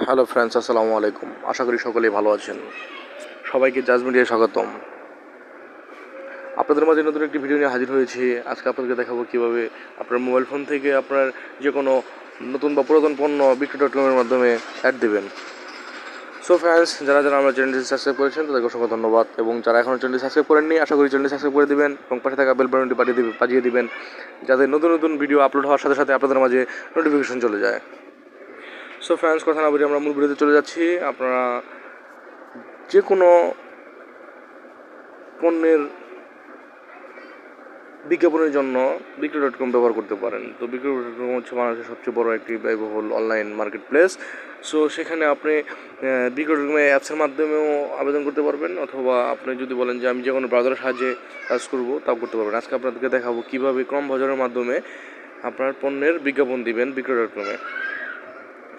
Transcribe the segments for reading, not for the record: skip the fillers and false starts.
Hello friends, আসসালামু আলাইকুম। আশা করি সকলেই ভালো আছেন। সবাইকে জাজ মিডিয়ায় স্বাগতম। আপনাদের মাঝে নতুন একটি ভিডিও নিয়ে হাজির হয়েছি। আজকে আপনাদেরকে দেখাবো কীভাবে আপনার মোবাইল ফোন থেকে আপনার যে কোনো নতুন বা পুরাতন পণ্য বিক্রি.com-এর মাধ্যমে অ্যাড দেবেন। সো ফ্রেন্ডস, যারা আমার চ্যানেলটি সাবস্ক্রাইব করেছেন তাদেরকে অসংখ্য ধন্যবাদ, এবং যারা এখনও চ্যানেলটি সাবস্ক্রাইব করেননি আশা করি চ্যানেলটি সাবস্ক্রাইব করে দেবেন এবং পাশে থাকা বেল বাটনটি বাজিয়ে দিবেন, যাতে নতুন নতুন ভিডিও আপলোড হওয়ার সাথে সাথে আপনাদের মাঝে নোটিফিকেশন চলে যায়। সো ফ্রেন্ডস, কথা না বলে আমরা মূল ভিডিওতে চলে যাচ্ছি। আপনারা যে কোনো পণ্যের বিজ্ঞাপনের জন্য বিক্রি.com ব্যবহার করতে পারেন। তো বিক্রি.com হচ্ছে বাংলাদেশের সবচেয়ে বড় একটি ব্যয়বহুল অনলাইন মার্কেট প্লেস। সো সেখানে আপনি বিক্রি.com অ্যাপসের মাধ্যমেও আবেদন করতে পারবেন, অথবা আপনি যদি বলেন যে আমি যে কোনো ব্রাউজারের সাহায্যে কাজ করবো, তাও করতে পারবেন। আজকে আপনাদেরকে দেখাবো কীভাবে ক্রম বাজারের মাধ্যমে আপনার পণ্যের বিজ্ঞাপন দিবেন বিক্রি.com-এ।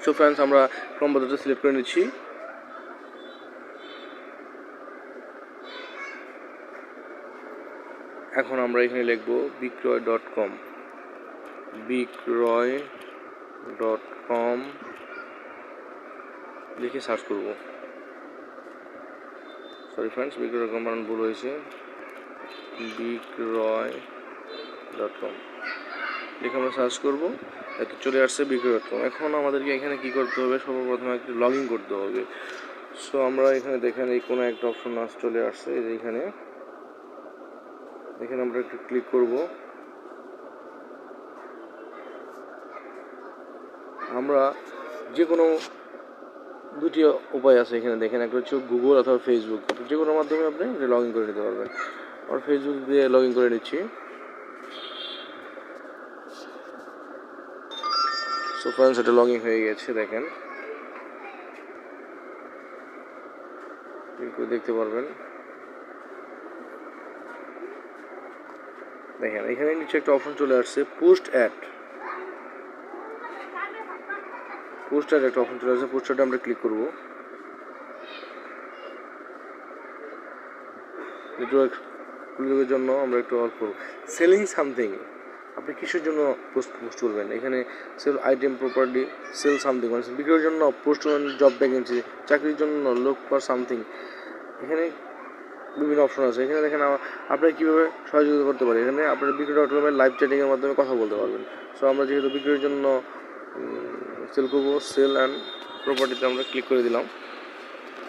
সো ফ্রেন্ডস, আমরা ক্রম বাজারটা সিলেক্ট করে নিচ্ছি। এখন আমরা এখানে লিখব বিক্রয়.com লিখে সার্চ করব। সরি ফ্রেন্ডস, বিক্রয়.com বানান ভুল হয়েছে। বিক্রয়.com লিখে আমরা সার্চ করব। এত চলে আসছে বিক্রয়.com। এখন আমাদেরকে এখানে কি করতে হবে? সর্বপ্রথমে একটু লগ ইন করতে হবে। সো আমরা এখানে দেখেন এই কোনো একটা অপশন চলে আসছে। এখানে আমরা একটু ক্লিক করব। আমরা যে কোনো দুটি উপায় আছে এখানে দেখেন, একটা হচ্ছে গুগল অথবা ফেসবুক। যে কোনো মাধ্যমে আপনি লগ ইন করে নিতে পারবেন। আর ফেসবুক দিয়ে লগ ইন করে নিচ্ছি। সো ফ্রেন্ডস, এটা লগ ইন হয়ে গেছে। দেখেন, দেখতে পারবেন। দেখেন এখানে নিচে একটা অপশন চলে আসছে, পোস্ট অ্যাড একটা অপশন চলে আসছে। পোস্ট অ্যাডে আমরা ক্লিক করব। নেটওয়ার্কের জন্য আমরা একটু অফ করব। সেলিং সামথিং, আপনি কিসের জন্য পোস্ট করবেন? এখানে sale item, property, sell something মানে বিক্রির জন্য পোস্ট করবেন, জব ভ্যাকেন্সি, চাকরির জন্য, লোক ফর সামথিং। এখানে বিভিন্ন অপশন আছে। এখানে দেখেন আপনি কীভাবে সহযোগিতা করতে পারেন। এখানে আপনার বিক্রি.com-এর লাইভ চ্যাটিংয়ের মাধ্যমে কথা বলতে পারবেন। সো আমরা যেহেতু বিক্রির জন্য সেল করবো, সেল অ্যান্ড প্রপার্টিতে আমরা ক্লিক করে দিলাম।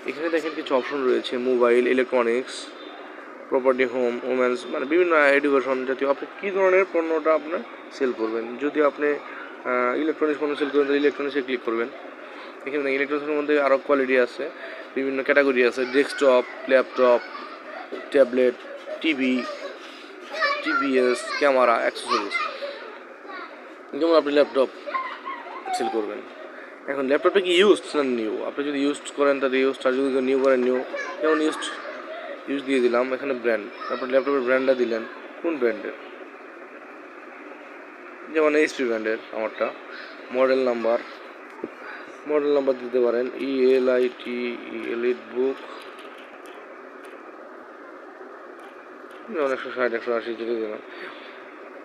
এখানে দেখেন কিছু অপশন রয়েছে, mobile, electronics, property, home, women's, মানে বিভিন্ন এডুকেশন জাতীয়। আপনি কী ধরনের পণ্যটা আপনার সেল করবেন? যদি আপনি ইলেকট্রনিক্স পণ্য সেল করেন তাহলে ইলেকট্রনিক্সে ক্লিক করবেন। এখানে ইলেকট্রনিক্সের মধ্যে আরও কোয়ালিটি আছে, বিভিন্ন ক্যাটাগরি আছে, desktop, laptop, tablet, TVS, camera, accessories. যেমন আপনি ল্যাপটপ সেল করবেন। এখন ল্যাপটপটা কি ইউজড না নিউ? আপনি যদি ইউজড করেন তাহলে ইউজড, আর যদি নিউ করেন নিউ। যেমন ইউজ দিয়ে দিলাম। এখানে ব্র্যান্ড, তারপর ল্যাপটপের ব্র্যান্ডটা দিলেন কোন ব্র্যান্ডের, যেমন এইচপি ব্র্যান্ডের আমারটা। মডেল নাম্বার দিতে পারেন, এলিট বুক, যেমন 160, 180 দিয়ে দিলাম।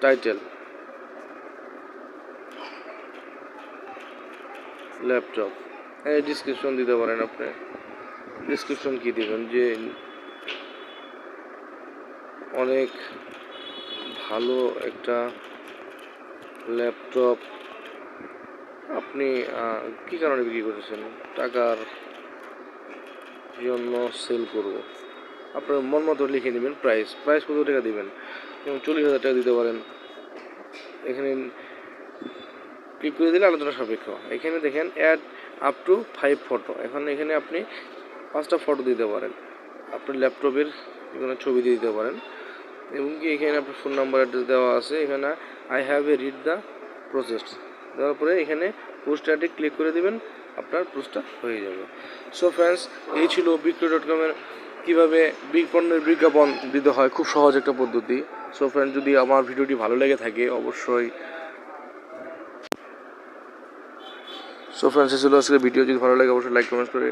Title, laptop. ডিসক্রিপশন দিতে পারেন। আপনি ডিসক্রিপশন কি দিবেন? যে অনেক ভালো একটা ল্যাপটপ, আপনি কী কারণে বিক্রি করেছেন? টাকার জন্য সেল করব। আপনার মন মতো লিখে নেবেন। প্রাইস কত টাকা দিবেন? যেমন 40,000 টাকা দিতে পারেন। এখানে ক্লিক করে দিলে আলোচনা সাপেক্ষ। এখানে দেখেন অ্যাড আপ টু 5 ফটো। এখানে আপনি 5টা ফটো দিতে পারেন। আপনার ল্যাপটপের এখানে ছবি দিয়ে দিতে পারেন, এবং কি এখানে আপনার ফোন নাম্বার, অ্যাড্রেস দেওয়া আছে। এখানে I have a read the process দেওয়ার পরে এখানে পোস্ট অ্যাডে ক্লিক করে দেবেন, আপনার পোস্টটা হয়ে যাবে। সো ফ্রেন্ডস, এই ছিল বিক্রি.com-এর কীভাবে পণ্যের বিজ্ঞাপন দিতে হয়। খুব সহজ একটা পদ্ধতি। সো ফ্রেন্ডস, যদি আমার ভিডিওটি ভালো লেগে থাকে অবশ্যই এই ছিল আজকের ভিডিও। যদি ভালো লাগে অবশ্যই লাইক কমেন্ট করে